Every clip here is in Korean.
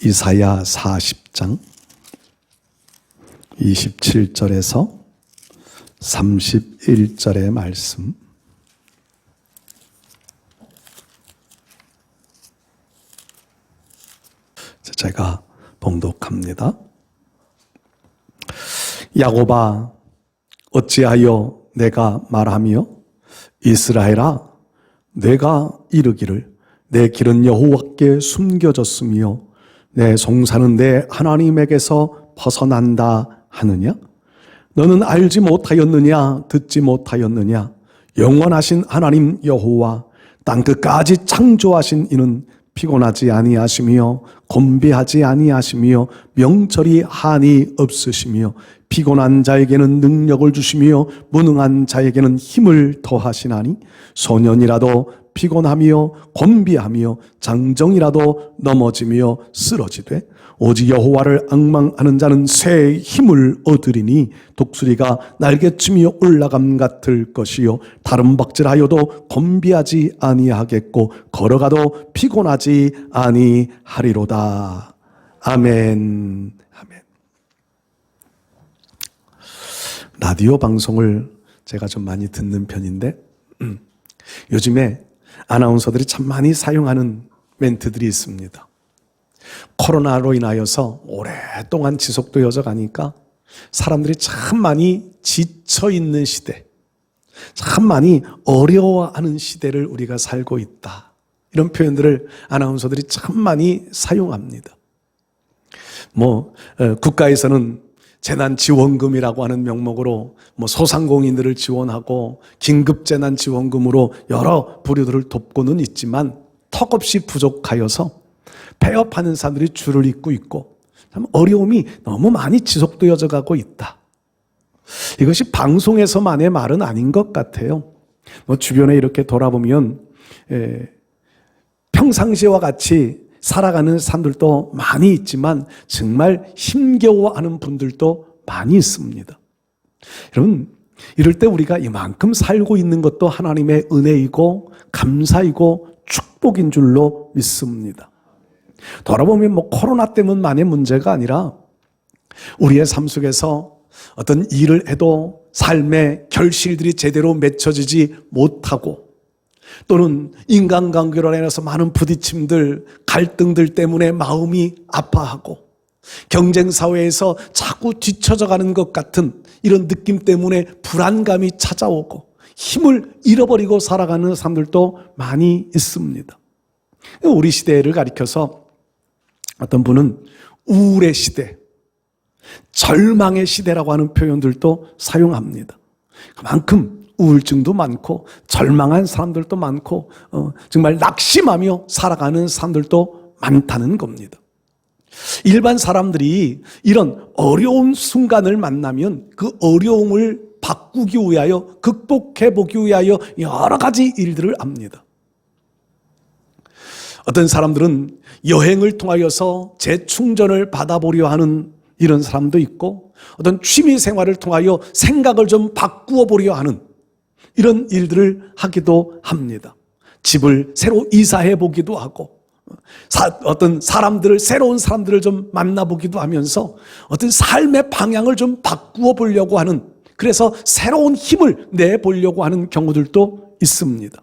이사야 40장 27절에서 31절의 말씀, 제가 봉독합니다. 야곱아, 어찌하여 내가 말하며 이스라엘아, 내가 이르기를 내 길은 여호와께 숨겨졌으며 내 송사는 내 하나님에게서 벗어난다 하느냐? 너는 알지 못하였느냐? 듣지 못하였느냐? 영원하신 하나님 여호와 땅 끝까지 창조하신 이는 피곤하지 아니하시며 곤비하지 아니하시며 명철이 한이 없으시며 피곤한 자에게는 능력을 주시며 무능한 자에게는 힘을 더하시나니 소년이라도 피곤하며 곤비하며 장정이라도 넘어지며 쓰러지되 오직 여호와를 앙망하는 자는 새 힘을 얻으리니 독수리가 날개치며 올라감 같을 것이요 다른 박질하여도 곤비하지 아니하겠고 걸어가도 피곤하지 아니하리로다. 아멘. 아멘. 라디오 방송을 제가 좀 많이 듣는 편인데 요즘에 아나운서들이 참 많이 사용하는 멘트들이 있습니다. 코로나로 인하여서 오랫동안 지속되어져 가니까 사람들이 참 많이 지쳐있는 시대, 참 많이 어려워하는 시대를 우리가 살고 있다. 이런 표현들을 아나운서들이 참 많이 사용합니다. 국가에서는 재난지원금이라고 하는 명목으로 소상공인들을 지원하고 긴급재난지원금으로 여러 부류들을 돕고는 있지만 턱없이 부족하여서 폐업하는 사람들이 줄을 잇고 있고 참 어려움이 너무 많이 지속되어져 가고 있다. 이것이 방송에서만의 말은 아닌 것 같아요. 주변에 이렇게 돌아보면 평상시와 같이 살아가는 사람들도 많이 있지만 정말 힘겨워하는 분들도 많이 있습니다. 여러분, 이럴 때 우리가 이만큼 살고 있는 것도 하나님의 은혜이고 감사이고 축복인 줄로 믿습니다. 돌아보면 코로나 때문만의 문제가 아니라 우리의 삶 속에서 어떤 일을 해도 삶의 결실들이 제대로 맺혀지지 못하고 또는 인간관계로 인해서 많은 부딪힘들, 갈등들 때문에 마음이 아파하고 경쟁사회에서 자꾸 뒤처져 가는 것 같은 이런 느낌 때문에 불안감이 찾아오고 힘을 잃어버리고 살아가는 사람들도 많이 있습니다. 우리 시대를 가리켜서 어떤 분은 우울의 시대, 절망의 시대라고 하는 표현들도 사용합니다. 그만큼 우울증도 많고 절망한 사람들도 많고 정말 낙심하며 살아가는 사람들도 많다는 겁니다. 일반 사람들이 이런 어려운 순간을 만나면 그 어려움을 바꾸기 위하여 극복해보기 위하여 여러 가지 일들을 합니다. 어떤 사람들은 여행을 통하여서 재충전을 받아보려 하는 이런 사람도 있고 어떤 취미 생활을 통하여 생각을 좀 바꾸어 보려 하는 이런 일들을 하기도 합니다. 집을 새로 이사해 보기도 하고 어떤 사람들을 새로운 사람들을 좀 만나보기도 하면서 어떤 삶의 방향을 좀 바꾸어 보려고 하는 그래서 새로운 힘을 내보려고 하는 경우들도 있습니다.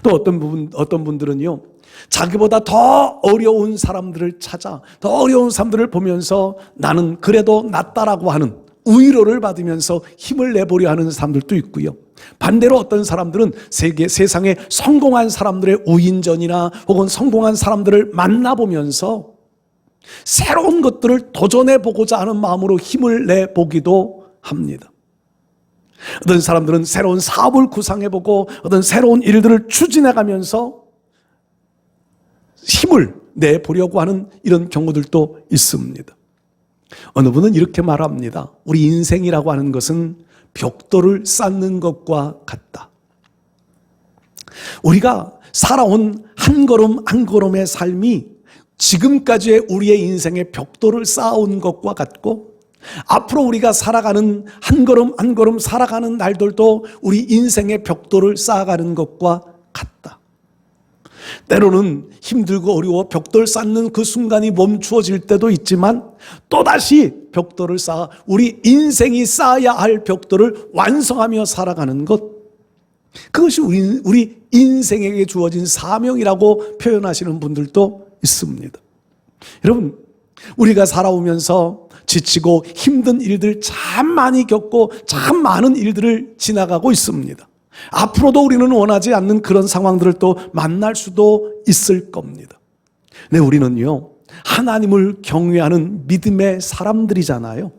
또 어떤 분들은요 자기보다 더 어려운 사람들을 찾아 더 어려운 사람들을 보면서 나는 그래도 낫다라고 하는 위로를 받으면서 힘을 내보려 하는 사람들도 있고요. 반대로 어떤 사람들은 세상에 성공한 사람들의 우인전이나 혹은 성공한 사람들을 만나보면서 새로운 것들을 도전해보고자 하는 마음으로 힘을 내보기도 합니다. 어떤 사람들은 새로운 사업을 구상해보고 어떤 새로운 일들을 추진해가면서 힘을 내보려고 하는 이런 경우들도 있습니다. 어느 분은 이렇게 말합니다. 우리 인생이라고 하는 것은 벽돌을 쌓는 것과 같다. 우리가 살아온 한 걸음 한 걸음의 삶이 지금까지의 우리의 인생의 벽돌을 쌓아온 것과 같고 앞으로 우리가 살아가는 한 걸음 한 걸음 살아가는 날들도 우리 인생의 벽돌을 쌓아가는 것과 같다. 때로는 힘들고 어려워 벽돌 쌓는 그 순간이 멈추어질 때도 있지만 또다시 벽돌을 쌓아 우리 인생이 쌓아야 할 벽돌을 완성하며 살아가는 것, 그것이 우리 인생에게 주어진 사명이라고 표현하시는 분들도 있습니다. 여러분, 우리가 살아오면서 지치고 힘든 일들 참 많이 겪고 참 많은 일들을 지나가고 있습니다. 앞으로도 우리는 원하지 않는 그런 상황들을 또 만날 수도 있을 겁니다. 근데 우리는요, 하나님을 경외하는 믿음의 사람들이잖아요.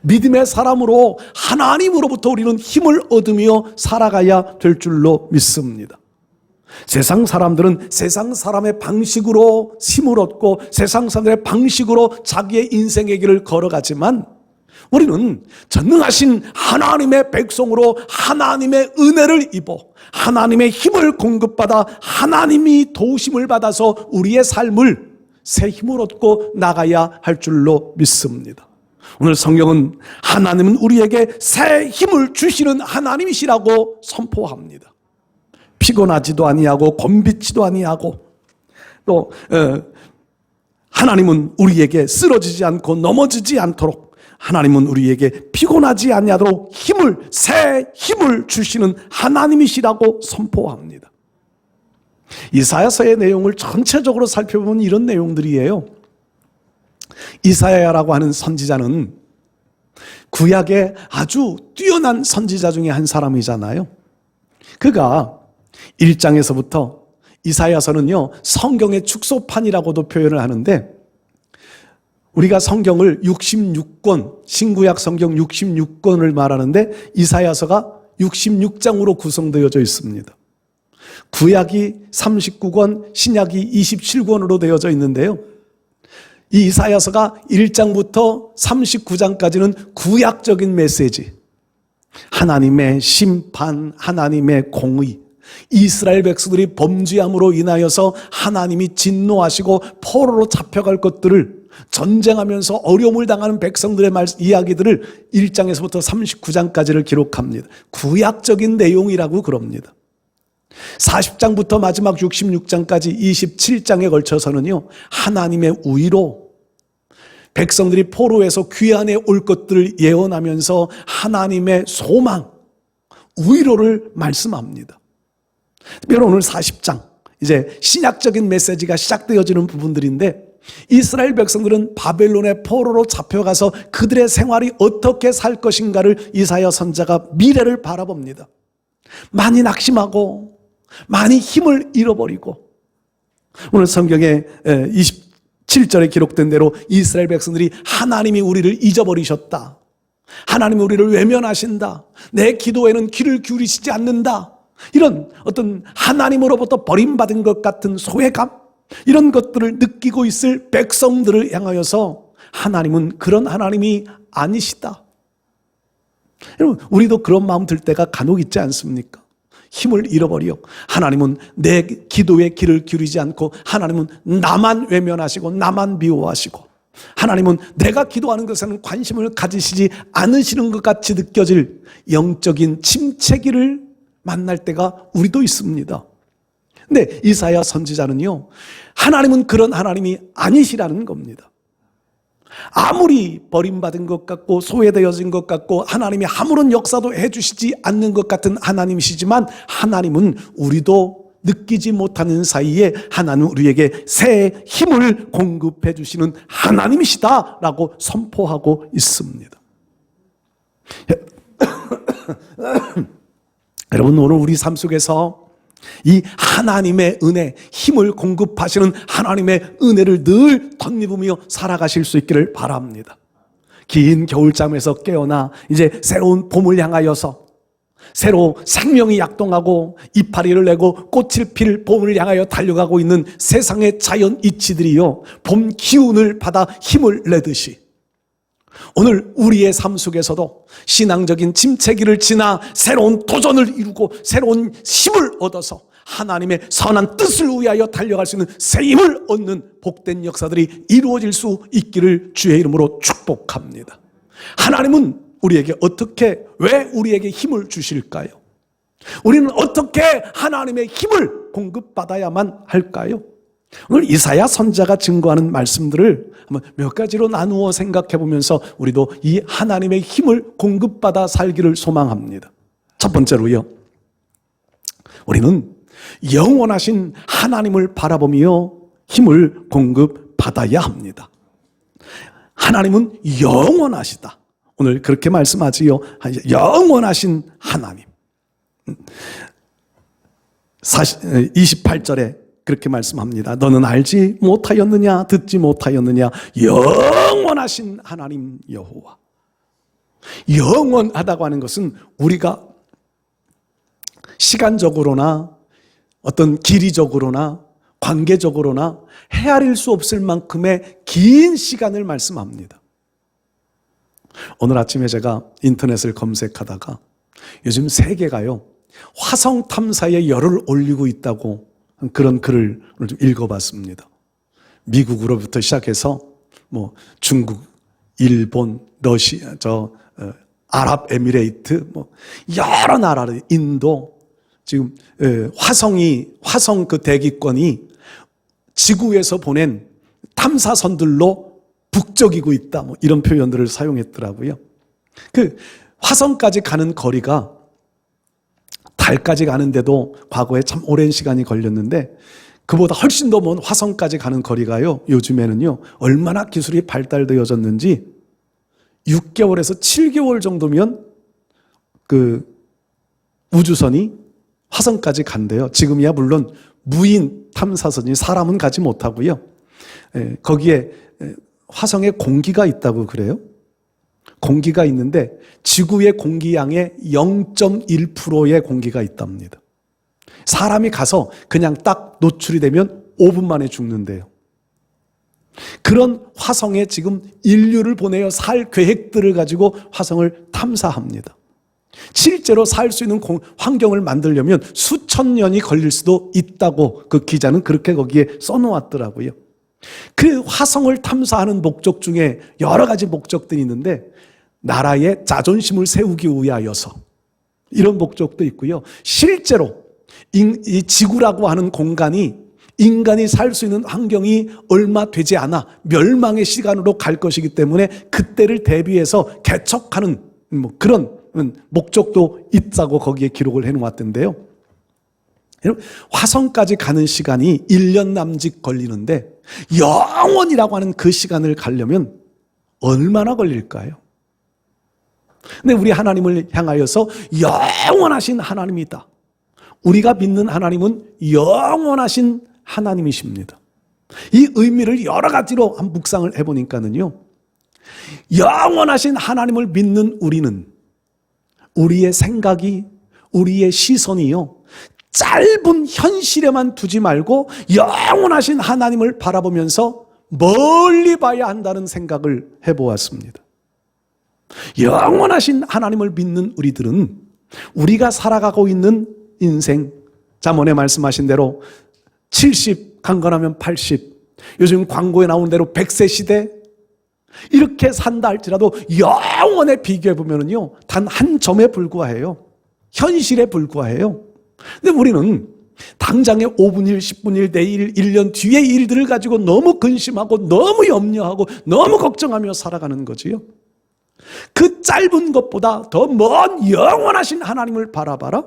믿음의 사람으로 하나님으로부터 우리는 힘을 얻으며 살아가야 될 줄로 믿습니다. 세상 사람들은 세상 사람의 방식으로 힘을 얻고 세상 사람들의 방식으로 자기의 인생의 길을 걸어가지만 우리는 전능하신 하나님의 백성으로 하나님의 은혜를 입어 하나님의 힘을 공급받아 하나님이 도우심을 받아서 우리의 삶을 새 힘을 얻고 나가야 할 줄로 믿습니다. 오늘 성경은 하나님은 우리에게 새 힘을 주시는 하나님이시라고 선포합니다. 피곤하지도 아니하고 곤비치도 아니하고 또 하나님은 우리에게 쓰러지지 않고 넘어지지 않도록 하나님은 우리에게 피곤하지 아니하도록 새 힘을 주시는 하나님이시라고 선포합니다. 이사야서의 내용을 전체적으로 살펴보면 이런 내용들이에요. 이사야라고 하는 선지자는 구약의 아주 뛰어난 선지자 중에 한 사람이잖아요. 그가 1장에서부터 이사야서는요, 성경의 축소판이라고도 표현을 하는데 우리가 성경을 66권, 신구약 성경 66권을 말하는데 이사야서가 66장으로 구성되어져 있습니다. 구약이 39권, 신약이 27권으로 되어져 있는데요. 이 이사야서가 1장부터 39장까지는 구약적인 메시지, 하나님의 심판, 하나님의 공의, 이스라엘 백성들이 범죄함으로 인하여서 하나님이 진노하시고 포로로 잡혀갈 것들을 전쟁하면서 어려움을 당하는 백성들의 이야기들을 1장에서부터 39장까지를 기록합니다. 구약적인 내용이라고 그럽니다. 40장부터 마지막 66장까지 27장에 걸쳐서는요, 하나님의 우위로 백성들이 포로에서 귀환해 올 것들을 예언하면서 하나님의 소망, 우위로를 말씀합니다. 특별히 오늘 40장, 이제 신약적인 메시지가 시작되어지는 부분들인데 이스라엘 백성들은 바벨론의 포로로 잡혀가서 그들의 생활이 어떻게 살 것인가를 이사야 선지자가 미래를 바라봅니다. 많이 낙심하고 많이 힘을 잃어버리고 오늘 성경에 27절에 기록된 대로 이스라엘 백성들이 하나님이 우리를 잊어버리셨다, 하나님이 우리를 외면하신다, 내 기도에는 귀를 기울이시지 않는다, 이런 어떤 하나님으로부터 버림받은 것 같은 소외감, 이런 것들을 느끼고 있을 백성들을 향하여서 하나님은 그런 하나님이 아니시다. 여러분, 우리도 그런 마음 들 때가 간혹 있지 않습니까? 힘을 잃어버려 하나님은 내 기도에 귀를 기울이지 않고 하나님은 나만 외면하시고 나만 미워하시고 하나님은 내가 기도하는 것에는 관심을 가지시지 않으시는 것 같이 느껴질 영적인 침체기를 만날 때가 우리도 있습니다. 근데 이사야 선지자는요, 하나님은 그런 하나님이 아니시라는 겁니다. 아무리 버림받은 것 같고 소외되어진 것 같고 하나님이 아무런 역사도 해주시지 않는 것 같은 하나님이시지만 하나님은 우리도 느끼지 못하는 사이에 하나님은 우리에게 새 힘을 공급해 주시는 하나님이시다라고 선포하고 있습니다. 여러분, 오늘 우리 삶 속에서 이 하나님의 은혜, 힘을 공급하시는 하나님의 은혜를 늘 덧입으며 살아가실 수 있기를 바랍니다. 긴 겨울잠에서 깨어나 이제 새로운 봄을 향하여서 새로 생명이 약동하고 이파리를 내고 꽃을 필 봄을 향하여 달려가고 있는 세상의 자연 이치들이요, 봄 기운을 받아 힘을 내듯이 오늘 우리의 삶 속에서도 신앙적인 침체기를 지나 새로운 도전을 이루고 새로운 힘을 얻어서 하나님의 선한 뜻을 위하여 달려갈 수 있는 새 힘을 얻는 복된 역사들이 이루어질 수 있기를 주의 이름으로 축복합니다. 하나님은 우리에게 어떻게, 왜 우리에게 힘을 주실까요? 우리는 어떻게 하나님의 힘을 공급받아야만 할까요? 오늘 이사야 선지자가 증거하는 말씀들을 한번 몇 가지로 나누어 생각해 보면서 우리도 이 하나님의 힘을 공급받아 살기를 소망합니다. 첫 번째로요, 우리는 영원하신 하나님을 바라보며 힘을 공급받아야 합니다. 하나님은 영원하시다. 오늘 그렇게 말씀하지요. 영원하신 하나님. 28절에 그렇게 말씀합니다. 너는 알지 못하였느냐, 듣지 못하였느냐, 영원하신 하나님 여호와. 영원하다고 하는 것은 우리가 시간적으로나 어떤 길이적으로나 관계적으로나 헤아릴 수 없을 만큼의 긴 시간을 말씀합니다. 오늘 아침에 제가 인터넷을 검색하다가 요즘 세계가요, 화성 탐사에 열을 올리고 있다고 그런 글을 오늘 좀 읽어봤습니다. 미국으로부터 시작해서 중국, 일본, 러시아, 아랍에미레이트, 여러 나라들, 인도, 지금 화성 그 대기권이 지구에서 보낸 탐사선들로 북적이고 있다. 이런 표현들을 사용했더라고요. 그 화성까지 가는 거리가 달까지 가는데도 과거에 참 오랜 시간이 걸렸는데, 그보다 훨씬 더 먼 화성까지 가는 거리가요, 요즘에는요, 얼마나 기술이 발달되어졌는지 6개월에서 7개월 정도면 그 우주선이 화성까지 간대요. 지금이야 물론 무인 탐사선이 사람은 가지 못하고요. 거기에 화성에 공기가 있다고 그래요. 공기가 있는데 지구의 공기양의 0.1%의 공기가 있답니다. 사람이 가서 그냥 딱 노출이 되면 5분 만에 죽는데요. 그런 화성에 지금 인류를 보내어 살 계획들을 가지고 화성을 탐사합니다. 실제로 살 수 있는 환경을 만들려면 수천 년이 걸릴 수도 있다고 그 기자는 그렇게 거기에 써놓았더라고요. 그 화성을 탐사하는 목적 중에 여러 가지 목적들이 있는데, 나라의 자존심을 세우기 위하여서 이런 목적도 있고요. 실제로 이 지구라고 하는 공간이 인간이 살 수 있는 환경이 얼마 되지 않아 멸망의 시간으로 갈 것이기 때문에 그때를 대비해서 개척하는 그런 목적도 있다고 거기에 기록을 해놓았던데요. 화성까지 가는 시간이 1년 남짓 걸리는데 영원이라고 하는 그 시간을 가려면 얼마나 걸릴까요? 근데 우리 하나님을 향하여서 영원하신 하나님이다. 우리가 믿는 하나님은 영원하신 하나님이십니다. 이 의미를 여러 가지로 한 묵상을 해보니까는요, 영원하신 하나님을 믿는 우리는 우리의 생각이, 우리의 시선이요, 짧은 현실에만 두지 말고 영원하신 하나님을 바라보면서 멀리 봐야 한다는 생각을 해보았습니다. 영원하신 하나님을 믿는 우리들은 우리가 살아가고 있는 인생, 잠언에 말씀하신 대로 70, 강건하면 80, 요즘 광고에 나온 대로 100세 시대, 이렇게 산다 할지라도 영원에 비교해보면요, 단 한 점에 불과해요. 현실에 불과해요. 근데 우리는 당장의 5분 일, 10분 일, 내일, 1년 뒤의 일들을 가지고 너무 근심하고 너무 염려하고 너무 걱정하며 살아가는 거지요. 그 짧은 것보다 더 먼 영원하신 하나님을 바라봐라.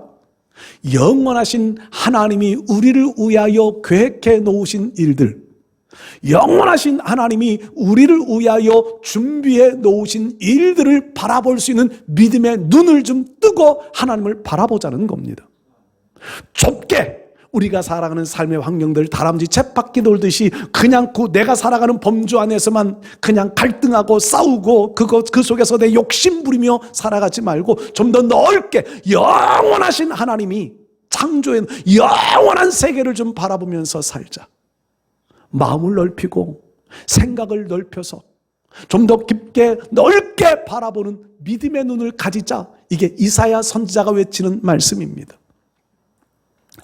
영원하신 하나님이 우리를 위하여 계획해 놓으신 일들, 영원하신 하나님이 우리를 위하여 준비해 놓으신 일들을 바라볼 수 있는 믿음의 눈을 좀 뜨고 하나님을 바라보자는 겁니다. 좁게 우리가 살아가는 삶의 환경들 다람쥐 쳇바퀴 돌듯이 그냥 내가 살아가는 범주 안에서만 그냥 갈등하고 싸우고 그 속에서 내 욕심 부리며 살아가지 말고 좀 더 넓게 영원하신 하나님이 창조한 영원한 세계를 좀 바라보면서 살자. 마음을 넓히고 생각을 넓혀서 좀 더 깊게 넓게 바라보는 믿음의 눈을 가지자. 이게 이사야 선지자가 외치는 말씀입니다.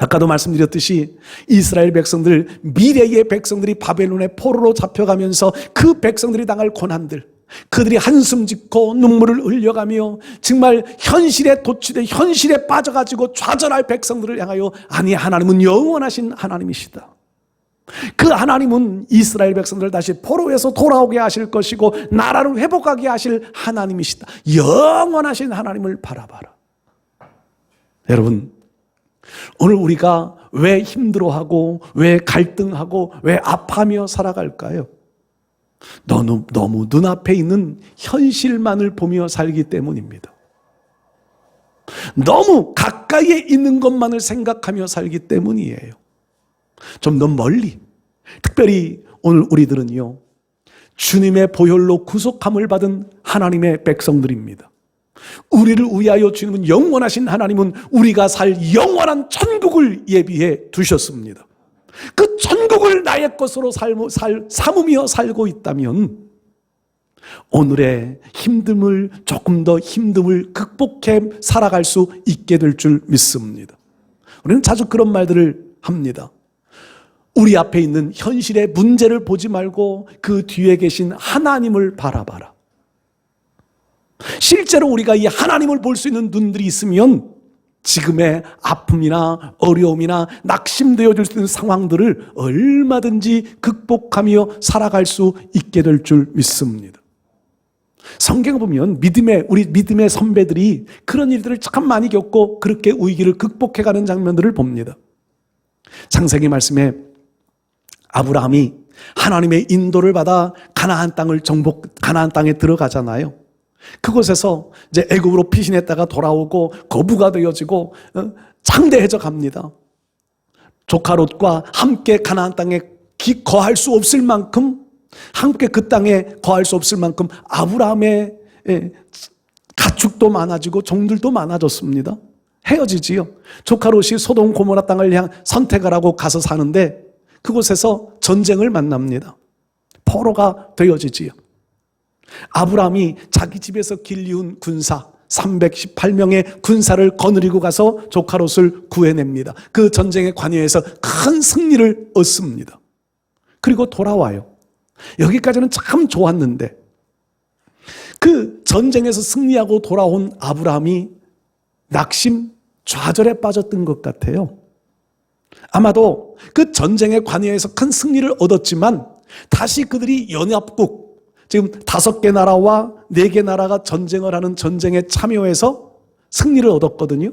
아까도 말씀드렸듯이 이스라엘 백성들, 미래의 백성들이 바벨론의 포로로 잡혀가면서 그 백성들이 당할 고난들, 그들이 한숨 짓고 눈물을 흘려가며 정말 현실에 도취돼 현실에 빠져가지고 좌절할 백성들을 향하여 아니 하나님은 영원하신 하나님이시다. 그 하나님은 이스라엘 백성들을 다시 포로에서 돌아오게 하실 것이고 나라를 회복하게 하실 하나님이시다. 영원하신 하나님을 바라봐라. 여러분, 오늘 우리가 왜 힘들어하고 왜 갈등하고 왜 아파하며 살아갈까요? 너무 눈앞에 있는 현실만을 보며 살기 때문입니다. 너무 가까이에 있는 것만을 생각하며 살기 때문이에요. 좀 더 멀리, 특별히 오늘 우리들은요, 주님의 보혈로 구속함을 받은 하나님의 백성들입니다. 우리를 위하여 주님은 영원하신 하나님은 우리가 살 영원한 천국을 예비해 두셨습니다. 그 천국을 나의 것으로 삼으며 살고 있다면 오늘의 힘듦을 조금 더 힘듦을 극복해 살아갈 수 있게 될 줄 믿습니다. 우리는 자주 그런 말들을 합니다. 우리 앞에 있는 현실의 문제를 보지 말고 그 뒤에 계신 하나님을 바라봐라. 실제로 우리가 이 하나님을 볼 수 있는 눈들이 있으면 지금의 아픔이나 어려움이나 낙심되어질 수 있는 상황들을 얼마든지 극복하며 살아갈 수 있게 될 줄 믿습니다. 성경을 보면 우리 믿음의 선배들이 그런 일들을 참 많이 겪고 그렇게 위기를 극복해가는 장면들을 봅니다. 창세기 말씀에 아브라함이 하나님의 인도를 받아 가나안 땅에 들어가잖아요. 그곳에서 이제 애굽으로 피신했다가 돌아오고 거부가 되어지고 창대해져 갑니다. 조카 롯과 함께 가나안 땅에 거할 수 없을 만큼, 함께 그 땅에 거할 수 없을 만큼 아브라함의 가축도 많아지고 종들도 많아졌습니다. 헤어지지요. 조카 롯이 소돔 고모라 땅을 선택을 하고 가서 사는데 그곳에서 전쟁을 만납니다. 포로가 되어지지요. 아브라함이 자기 집에서 길리운 군사 318명의 군사를 거느리고 가서 조카 롯을 구해냅니다. 그 전쟁에 관여해서 큰 승리를 얻습니다. 그리고 돌아와요. 여기까지는 참 좋았는데 그 전쟁에서 승리하고 돌아온 아브라함이 낙심, 좌절에 빠졌던 것 같아요. 아마도 그 전쟁에 관여해서 큰 승리를 얻었지만 다시 그들이 연합국, 지금 5개 나라와 4개 나라가 전쟁을 하는 전쟁에 참여해서 승리를 얻었거든요.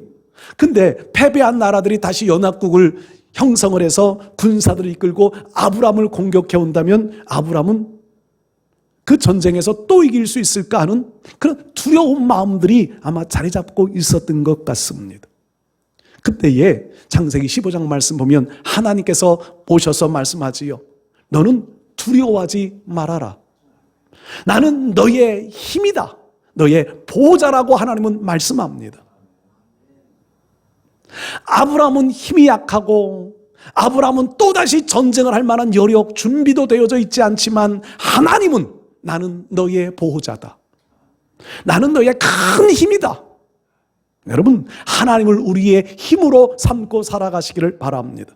근데 패배한 나라들이 다시 연합국을 형성을 해서 군사들을 이끌고 아브라함을 공격해 온다면 아브라함은 그 전쟁에서 또 이길 수 있을까 하는 그런 두려운 마음들이 아마 자리 잡고 있었던 것 같습니다. 그때에 창세기 15장 말씀 보면 하나님께서 오셔서 말씀하지요. 너는 두려워하지 말아라. 나는 너의 힘이다. 너의 보호자라고 하나님은 말씀합니다. 아브라함은 힘이 약하고 아브라함은 또다시 전쟁을 할 만한 여력, 준비도 되어져 있지 않지만 하나님은 나는 너의 보호자다. 나는 너의 큰 힘이다. 여러분, 하나님을 우리의 힘으로 삼고 살아가시기를 바랍니다.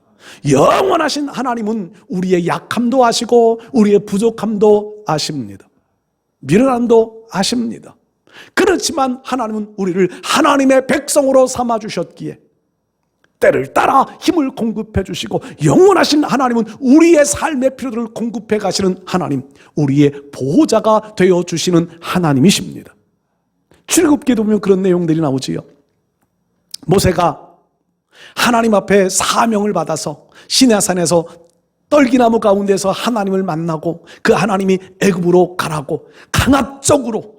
영원하신 하나님은 우리의 약함도 아시고 우리의 부족함도 아십니다. 미련함도 아십니다. 그렇지만 하나님은 우리를 하나님의 백성으로 삼아주셨기에 때를 따라 힘을 공급해 주시고 영원하신 하나님은 우리의 삶의 필요들을 공급해 가시는 하나님, 우리의 보호자가 되어주시는 하나님이십니다. 출애굽기도 보면 그런 내용들이 나오지요. 모세가 하나님 앞에 사명을 받아서 시내산에서 떨기나무 가운데서 하나님을 만나고 그 하나님이 애굽으로 가라고 강압적으로,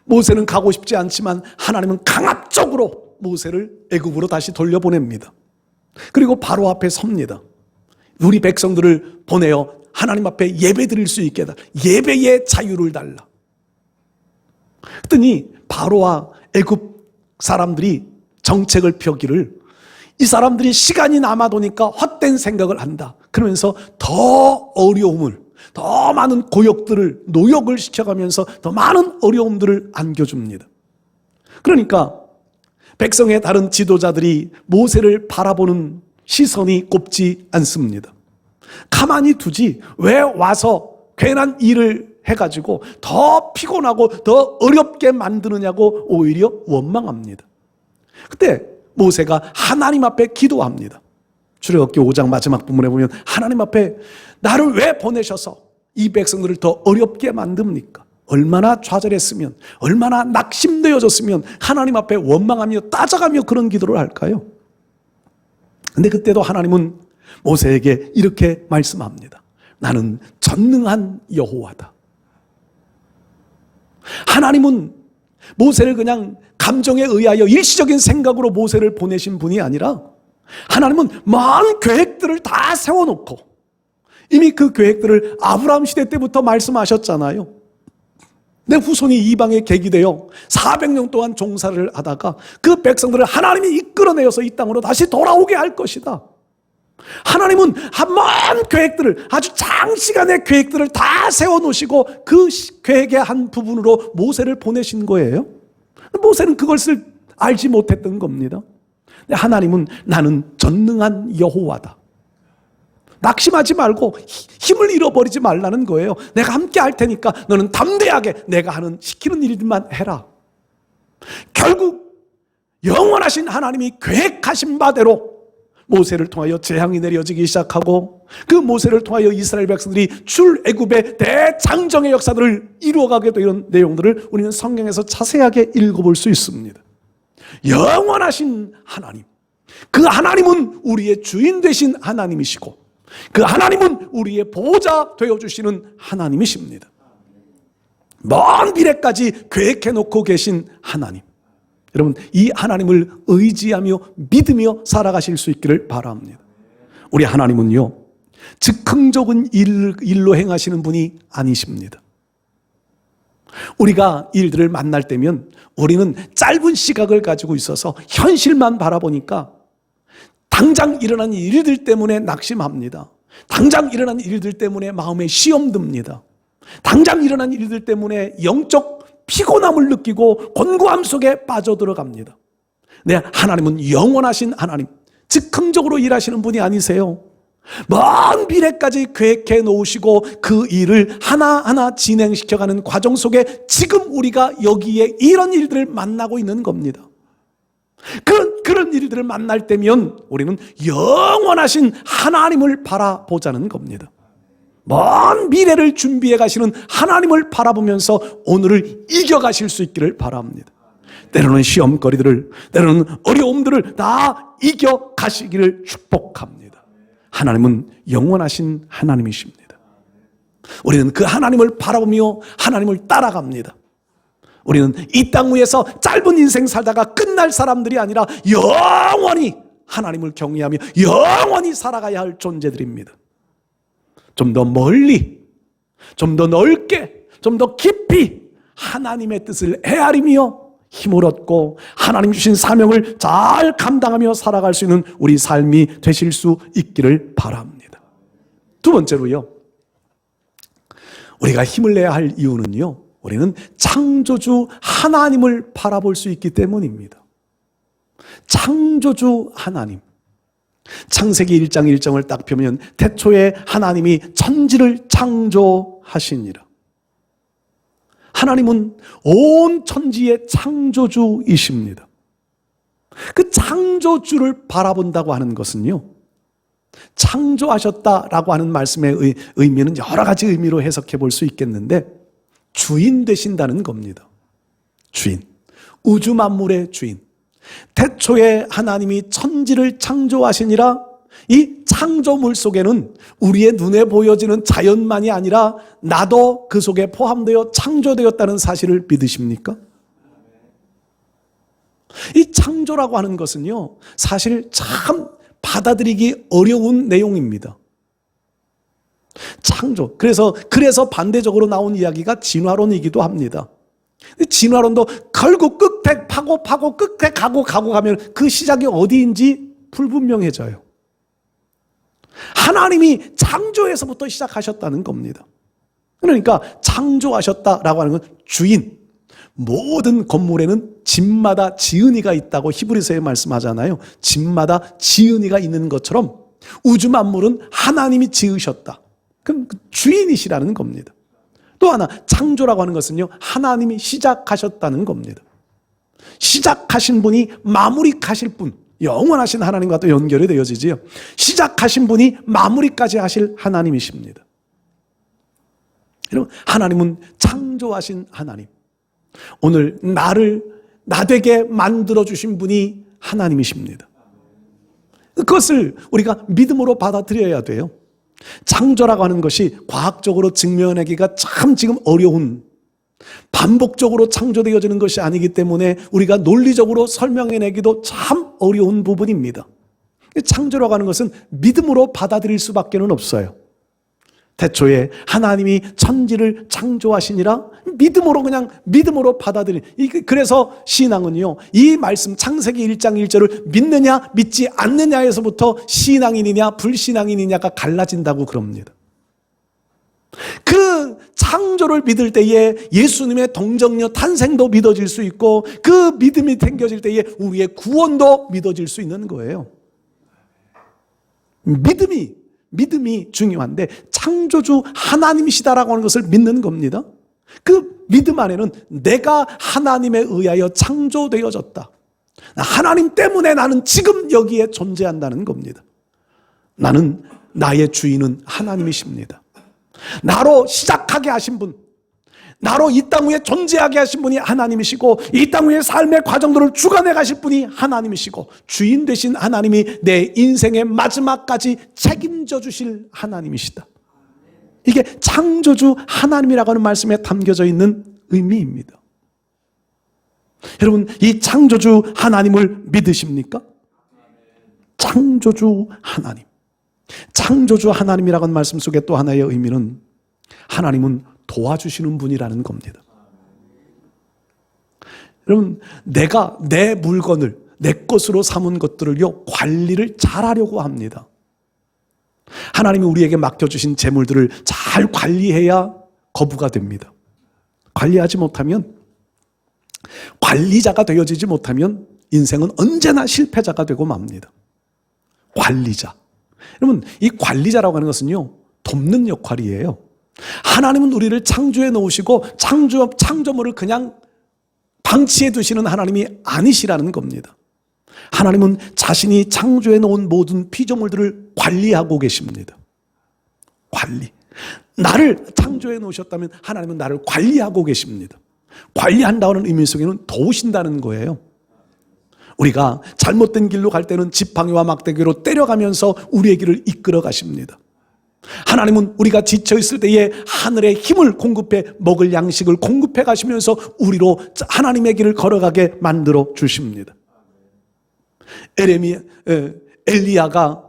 모세는 가고 싶지 않지만 하나님은 강압적으로 모세를 애굽으로 다시 돌려보냅니다. 그리고 바로 앞에 섭니다. 우리 백성들을 보내어 하나님 앞에 예배 드릴 수 있게 해달라. 예배의 자유를 달라. 그랬더니 바로와 애굽 사람들이 정책을 펴기를, 이 사람들이 시간이 남아도니까 헛된 생각을 한다. 그러면서 더 어려움을, 더 많은 고역들을, 노역을 시켜가면서 더 많은 어려움들을 안겨줍니다. 그러니까 백성의 다른 지도자들이 모세를 바라보는 시선이 곱지 않습니다. 가만히 두지 왜 와서 괜한 일을 해가지고 더 피곤하고 더 어렵게 만드느냐고 오히려 원망합니다. 그때 모세가 하나님 앞에 기도합니다. 출애굽기 5장 마지막 부분에 보면 하나님 앞에 나를 왜 보내셔서 이 백성들을 더 어렵게 만듭니까? 얼마나 좌절했으면, 얼마나 낙심되어졌으면 하나님 앞에 원망하며 따져가며 그런 기도를 할까요? 근데 그때도 하나님은 모세에게 이렇게 말씀합니다. 나는 전능한 여호와다. 하나님은 모세를 그냥 감정에 의하여 일시적인 생각으로 모세를 보내신 분이 아니라 하나님은 먼 계획들을 다 세워놓고 이미 그 계획들을 아브라함 시대 때부터 말씀하셨잖아요. 내 후손이 이방에 계기되어 400년 동안 종사를 하다가 그 백성들을 하나님이 이끌어내어서 이 땅으로 다시 돌아오게 할 것이다. 하나님은 먼 계획들을, 아주 장시간의 계획들을 다 세워놓으시고 그 계획의 한 부분으로 모세를 보내신 거예요. 모세는 그것을 알지 못했던 겁니다. 하나님은 나는 전능한 여호와다. 낙심하지 말고 힘을 잃어버리지 말라는 거예요. 내가 함께 할 테니까 너는 담대하게 내가 시키는 일들만 해라. 결국 영원하신 하나님이 계획하신 바대로 모세를 통하여 재앙이 내려지기 시작하고 그 모세를 통하여 이스라엘 백성들이 출애굽의 대장정의 역사들을 이루어가게 되는 내용들을 우리는 성경에서 자세하게 읽어볼 수 있습니다. 영원하신 하나님, 그 하나님은 우리의 주인 되신 하나님이시고 그 하나님은 우리의 보호자 되어주시는 하나님이십니다. 먼 미래까지 계획해놓고 계신 하나님, 여러분 이 하나님을 의지하며 믿으며 살아가실 수 있기를 바랍니다. 우리 하나님은요 즉흥적인 일로 행하시는 분이 아니십니다. 우리가 일들을 만날 때면 우리는 짧은 시각을 가지고 있어서 현실만 바라보니까 당장 일어난 일들 때문에 낙심합니다. 당장 일어난 일들 때문에 마음에 시험 듭니다. 당장 일어난 일들 때문에 영적 피곤함을 느끼고 곤고함 속에 빠져들어갑니다. 네, 하나님은 영원하신 하나님, 즉흥적으로 일하시는 분이 아니세요. 먼 미래까지 계획해 놓으시고 그 일을 하나하나 진행시켜가는 과정 속에 지금 우리가 여기에 이런 일들을 만나고 있는 겁니다. 그런 일들을 만날 때면 우리는 영원하신 하나님을 바라보자는 겁니다. 먼 미래를 준비해 가시는 하나님을 바라보면서 오늘을 이겨가실 수 있기를 바랍니다. 때로는 시험거리들을, 때로는 어려움들을 다 이겨가시기를 축복합니다. 하나님은 영원하신 하나님이십니다. 우리는 그 하나님을 바라보며 하나님을 따라갑니다. 우리는 이 땅 위에서 짧은 인생 살다가 끝날 사람들이 아니라 영원히 하나님을 경외하며 영원히 살아가야 할 존재들입니다. 좀 더 멀리, 좀 더 넓게, 좀 더 깊이 하나님의 뜻을 헤아리며 힘을 얻고 하나님 주신 사명을 잘 감당하며 살아갈 수 있는 우리 삶이 되실 수 있기를 바랍니다. 두 번째로요, 우리가 힘을 내야 할 이유는요, 우리는 창조주 하나님을 바라볼 수 있기 때문입니다. 창조주 하나님, 창세기 1장 1절을 딱 펴면 태초에 하나님이 천지를 창조하시니라. 하나님은 온 천지의 창조주이십니다. 그 창조주를 바라본다고 하는 것은요, 창조하셨다라고 하는 말씀의 의미는 여러 가지 의미로 해석해 볼 수 있겠는데 주인 되신다는 겁니다. 주인, 우주 만물의 주인. 태초에 하나님이 천지를 창조하시니라. 이 창조물 속에는 우리의 눈에 보여지는 자연만이 아니라 나도 그 속에 포함되어 창조되었다는 사실을 믿으십니까? 이 창조라고 하는 것은요, 사실 참 받아들이기 어려운 내용입니다. 창조. 그래서 반대적으로 나온 이야기가 진화론이기도 합니다. 진화론도 결국 끝에 파고 끝에 가고 가면 그 시작이 어디인지 불분명해져요. 하나님이 창조에서부터 시작하셨다는 겁니다. 그러니까 창조하셨다라고 하는 건 주인, 모든 건물에는 집마다 지은이가 있다고 히브리서에 말씀하잖아요. 집마다 지은이가 있는 것처럼 우주 만물은 하나님이 지으셨다. 그럼 주인이시라는 겁니다. 또 하나, 창조라고 하는 것은요, 하나님이 시작하셨다는 겁니다. 시작하신 분이 마무리하실 분, 영원하신 하나님과 또 연결이 되어지지요. 시작하신 분이 마무리까지 하실 하나님이십니다. 여러분, 하나님은 창조하신 하나님. 오늘 나를 나되게 만들어주신 분이 하나님이십니다. 그것을 우리가 믿음으로 받아들여야 돼요. 창조라고 하는 것이 과학적으로 증명하기가 참 지금 어려운, 반복적으로 창조되어지는 것이 아니기 때문에 우리가 논리적으로 설명해내기도 참 어려운 부분입니다. 창조라고 하는 것은 믿음으로 받아들일 수밖에 없어요. 태초에 하나님이 천지를 창조하시니라 믿음으로 받아들인. 그래서 신앙은요, 이 말씀 창세기 1장 1절을 믿느냐 믿지 않느냐에서부터 신앙인이냐 불신앙인이냐가 갈라진다고 그럽니다. 그 창조를 믿을 때에 예수님의 동정녀 탄생도 믿어질 수 있고, 그 믿음이 생겨질 때에 우리의 구원도 믿어질 수 있는 거예요. 믿음이 중요한데, 창조주 하나님이시다라고 하는 것을 믿는 겁니다. 그 믿음 안에는 내가 하나님에 의하여 창조되어졌다, 하나님 때문에 나는 지금 여기에 존재한다는 겁니다. 나의 주인은 하나님이십니다. 나로 시작하게 하신 분, 나로 이 땅 위에 존재하게 하신 분이 하나님이시고, 이 땅 위의 삶의 과정들을 주관해 가실 분이 하나님이시고, 주인 되신 하나님이 내 인생의 마지막까지 책임져 주실 하나님이시다. 이게 창조주 하나님이라고 하는 말씀에 담겨져 있는 의미입니다. 여러분, 이 창조주 하나님을 믿으십니까? 창조주 하나님. 창조주 하나님이라고 하는 말씀 속에 또 하나의 의미는, 하나님은 도와주시는 분이라는 겁니다. 여러분, 내가 내 물건을, 내 것으로 삼은 것들을요, 관리를 잘하려고 합니다. 하나님이 우리에게 맡겨주신 재물들을 잘 관리해야 거부가 됩니다. 관리하지 못하면, 관리자가 되어지지 못하면 인생은 언제나 실패자가 되고 맙니다. 관리자. 여러분, 이 관리자라고 하는 것은요, 돕는 역할이에요. 하나님은 우리를 창조해 놓으시고 창조물을 그냥 방치해 두시는 하나님이 아니시라는 겁니다. 하나님은 자신이 창조해 놓은 모든 피조물들을 관리하고 계십니다. 관리. 나를 창조해 놓으셨다면 하나님은 나를 관리하고 계십니다. 관리한다는 의미 속에는 도우신다는 거예요. 우리가 잘못된 길로 갈 때는 지팡이와 막대기로 때려가면서 우리의 길을 이끌어 가십니다. 하나님은 우리가 지쳐있을 때에 하늘의 힘을 공급해 먹을 양식을 공급해 가시면서 우리로 하나님의 길을 걸어가게 만들어 주십니다. 엘리야가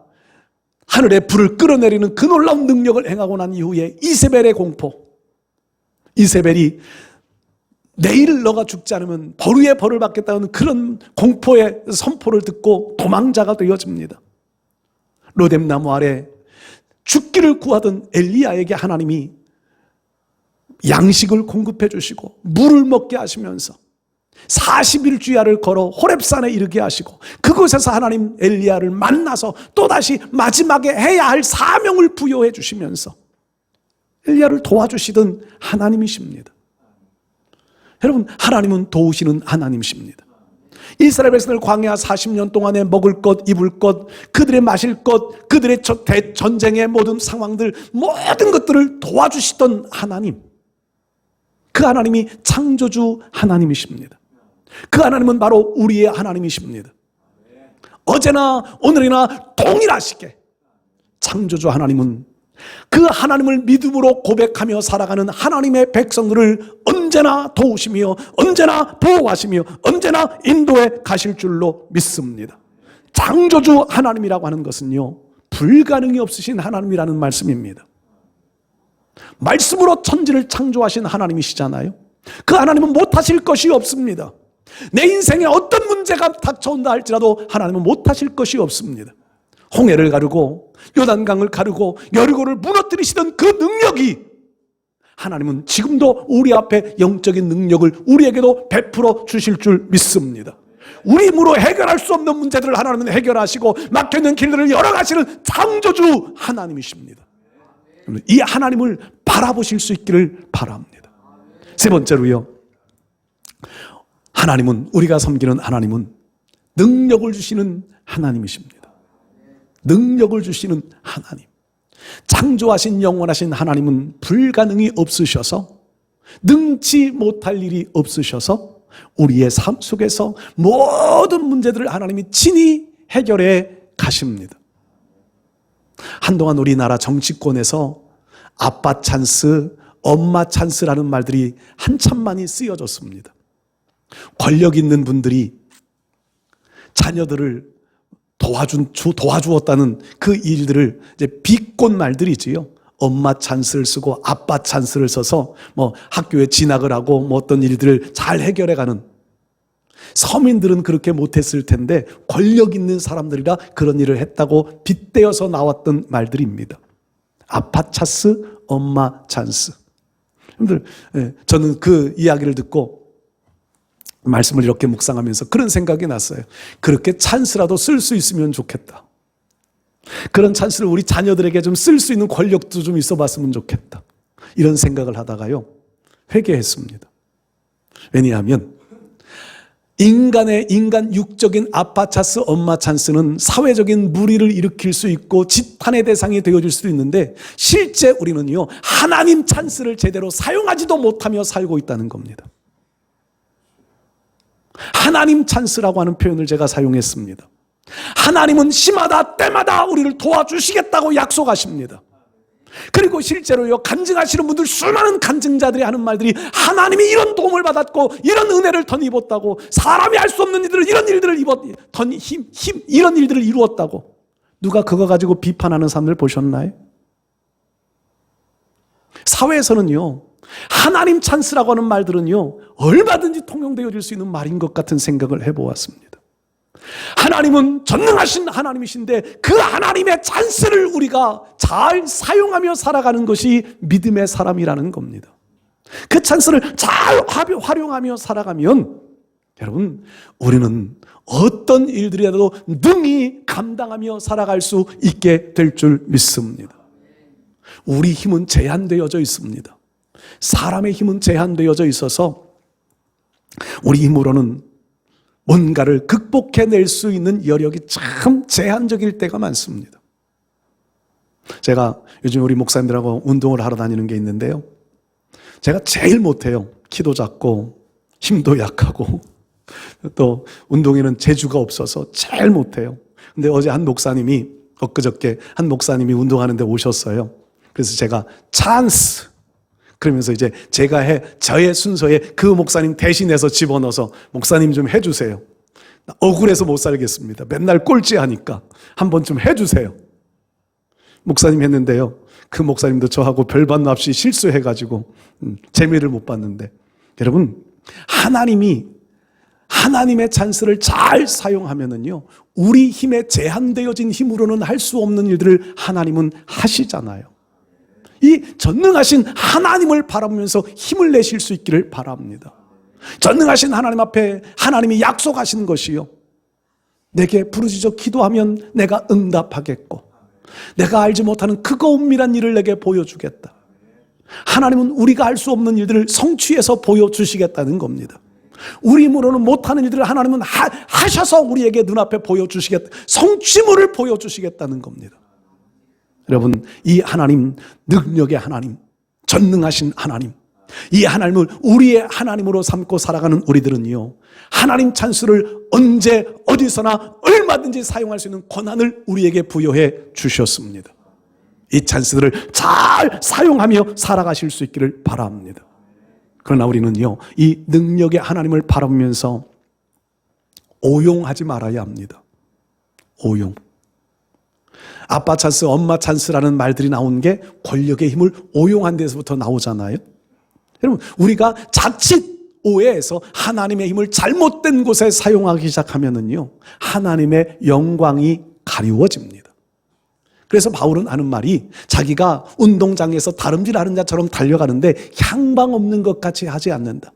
하늘의 불을 끌어내리는 그 놀라운 능력을 행하고 난 이후에 이세벨의 공포, 이세벨이 내일 너가 죽지 않으면 벌 위에 벌을 받겠다는 그런 공포의 선포를 듣고 도망자가 되어집니다. 로뎀나무 아래 죽기를 구하던 엘리야에게 하나님이 양식을 공급해 주시고 물을 먹게 하시면서 40일 주야를 걸어 호렙산에 이르게 하시고, 그곳에서 하나님 엘리야를 만나서 또다시 마지막에 해야 할 사명을 부여해 주시면서 엘리야를 도와주시던 하나님이십니다. 여러분, 하나님은 도우시는 하나님이십니다. 이스라엘 백성을 광야 40년 동안에 먹을 것, 입을 것, 그들의 마실 것, 그들의 전쟁의 모든 상황들, 모든 것들을 도와주시던 하나님, 그 하나님이 창조주 하나님이십니다. 그 하나님은 바로 우리의 하나님이십니다. 어제나 오늘이나 동일하시게 창조주 하나님은 그 하나님을 믿음으로 고백하며 살아가는 하나님의 백성들을 언제나 도우시며 언제나 보호하시며 언제나 인도해 가실 줄로 믿습니다. 창조주 하나님이라고 하는 것은요, 불가능이 없으신 하나님이라는 말씀입니다. 말씀으로 천지를 창조하신 하나님이시잖아요. 그 하나님은 못하실 것이 없습니다. 내 인생에 어떤 문제가 닥쳐온다 할지라도 하나님은 못하실 것이 없습니다. 홍해를 가르고 요단강을 가르고 여리고를 무너뜨리시던 그 능력이, 하나님은 지금도 우리 앞에 영적인 능력을 우리에게도 베풀어 주실 줄 믿습니다. 우리 힘으로 해결할 수 없는 문제들을 하나님은 해결하시고 막혀있는 길들을 열어가시는 창조주 하나님이십니다. 이 하나님을 바라보실 수 있기를 바랍니다. 세 번째로요, 하나님은, 우리가 섬기는 하나님은 능력을 주시는 하나님이십니다. 능력을 주시는 하나님. 창조하신 영원하신 하나님은 불가능이 없으셔서, 능치 못할 일이 없으셔서 우리의 삶 속에서 모든 문제들을 하나님이 친히 해결해 가십니다. 한동안 우리나라 정치권에서 아빠 찬스, 엄마 찬스라는 말들이 한참 많이 쓰여졌습니다. 권력 있는 분들이 자녀들을 도와주었다는 그 일들을 이제 비꼰 말들이지요. 엄마 찬스를 쓰고 아빠 찬스를 써서 학교에 진학을 하고 어떤 일들을 잘 해결해가는, 서민들은 그렇게 못했을 텐데 권력 있는 사람들이라 그런 일을 했다고 빗대어서 나왔던 말들입니다. 아빠 찬스, 엄마 찬스. 여러분들, 저는 그 이야기를 듣고 말씀을 이렇게 묵상하면서 그런 생각이 났어요. 그렇게 찬스라도 쓸 수 있으면 좋겠다. 그런 찬스를 우리 자녀들에게 좀 쓸 수 있는 권력도 좀 있어 봤으면 좋겠다. 이런 생각을 하다가요, 회개했습니다. 왜냐하면 인간 육적인 아빠 찬스, 엄마 찬스는 사회적인 물의를 일으킬 수 있고 지탄의 대상이 되어질 수도 있는데, 실제 우리는요, 하나님 찬스를 제대로 사용하지도 못하며 살고 있다는 겁니다. 하나님 찬스라고 하는 표현을 제가 사용했습니다. 하나님은 시마다 때마다 우리를 도와주시겠다고 약속하십니다. 그리고 실제로요, 간증하시는 분들, 수많은 간증자들이 하는 말들이 하나님이 이런 도움을 받았고 이런 은혜를 덧입었다고, 사람이 할 수 없는 일들을, 이런 일들을 이런 일들을 이루었다고. 누가 그거 가지고 비판하는 사람들 보셨나요? 사회에서는요, 하나님 찬스라고 하는 말들은요, 얼마든지 통용되어질 수 있는 말인 것 같은 생각을 해보았습니다. 하나님은 전능하신 하나님이신데 그 하나님의 찬스를 우리가 잘 사용하며 살아가는 것이 믿음의 사람이라는 겁니다. 그 찬스를 잘 활용하며 살아가면, 여러분, 우리는 어떤 일들이라도 능히 감당하며 살아갈 수 있게 될 줄 믿습니다. 우리 힘은 제한되어져 있습니다. 사람의 힘은 제한되어져 있어서 우리 힘으로는 뭔가를 극복해낼 수 있는 여력이 참 제한적일 때가 많습니다. 제가 요즘 우리 목사님들하고 운동을 하러 다니는 게 있는데요, 제가 제일 못해요. 키도 작고 힘도 약하고 또 운동에는 재주가 없어서 제일 못해요. 근데 어제 엊그저께 한 목사님이 운동하는데 오셨어요. 그래서 제가 찬스 그러면서 이제 제가 저의 순서에 그 목사님 대신해서 집어넣어서 목사님 좀 해주세요. 억울해서 못 살겠습니다. 맨날 꼴찌하니까 한번 좀 해주세요. 목사님 했는데요, 그 목사님도 저하고 별반 없이 실수해가지고 재미를 못 봤는데, 여러분, 하나님의 찬스를 잘 사용하면은요, 우리 힘에 제한되어진 힘으로는 할 수 없는 일들을 하나님은 하시잖아요. 이 전능하신 하나님을 바라보면서 힘을 내실 수 있기를 바랍니다. 전능하신 하나님 앞에 하나님이 약속하시는 것이요, 내게 부르짖어 기도하면 내가 응답하겠고 내가 알지 못하는 크고 은밀한 일을 내게 보여주겠다. 하나님은 우리가 할 수 없는 일들을 성취해서 보여주시겠다는 겁니다. 우리 힘으로는 못하는 일들을 하나님은 하셔서 우리에게 눈앞에 보여주시겠다, 성취물을 보여주시겠다는 겁니다. 여러분, 이 하나님, 능력의 하나님, 전능하신 하나님, 이 하나님을 우리의 하나님으로 삼고 살아가는 우리들은요, 하나님 찬스를 언제 어디서나 얼마든지 사용할 수 있는 권한을 우리에게 부여해 주셨습니다. 이 찬스들을 잘 사용하며 살아가실 수 있기를 바랍니다. 그러나 우리는요, 이 능력의 하나님을 바라보면서 오용하지 말아야 합니다. 오용. 아빠 찬스, 엄마 찬스라는 말들이 나온 게 권력의 힘을 오용한 데서부터 나오잖아요. 여러분, 우리가 자칫 오해해서 하나님의 힘을 잘못된 곳에 사용하기 시작하면은요, 하나님의 영광이 가리워집니다. 그래서 바울은 하는 말이, 자기가 운동장에서 다름질하는 자처럼 달려가는데 향방 없는 것 같이 하지 않는다.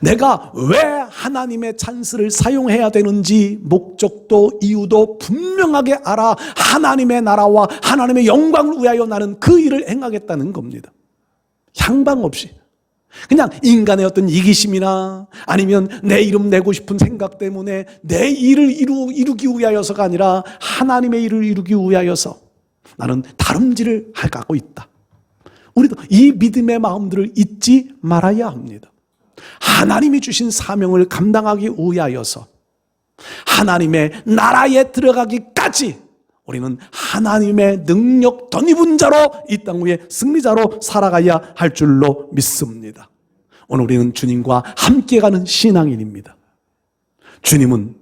내가 왜 하나님의 찬스를 사용해야 되는지 목적도 이유도 분명하게 알아 하나님의 나라와 하나님의 영광을 위하여 나는 그 일을 행하겠다는 겁니다. 향방 없이 그냥 인간의 어떤 이기심이나 아니면 내 이름 내고 싶은 생각 때문에 내 일을 이루기 위하여서가 아니라 하나님의 일을 이루기 위하여서 나는 다름질을 해가고 있다. 우리도 이 믿음의 마음들을 잊지 말아야 합니다. 하나님이 주신 사명을 감당하기 위하여서 하나님의 나라에 들어가기까지 우리는 하나님의 능력 덧입은 자로 이 땅 위에 승리자로 살아가야 할 줄로 믿습니다. 오늘 우리는 주님과 함께 가는 신앙인입니다. 주님은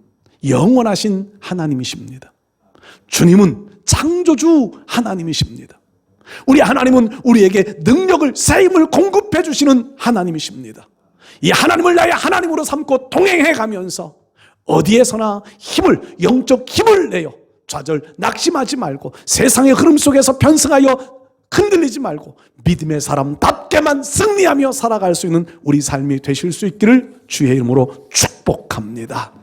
영원하신 하나님이십니다. 주님은 창조주 하나님이십니다. 우리 하나님은 우리에게 능력을 새 힘을 공급해 주시는 하나님이십니다. 이 하나님을 나의 하나님으로 삼고 동행해 가면서 어디에서나 영적 힘을 내요 좌절 낙심하지 말고 세상의 흐름 속에서 편승하여 흔들리지 말고 믿음의 사람답게만 승리하며 살아갈 수 있는 우리 삶이 되실 수 있기를 주의 이름으로 축복합니다.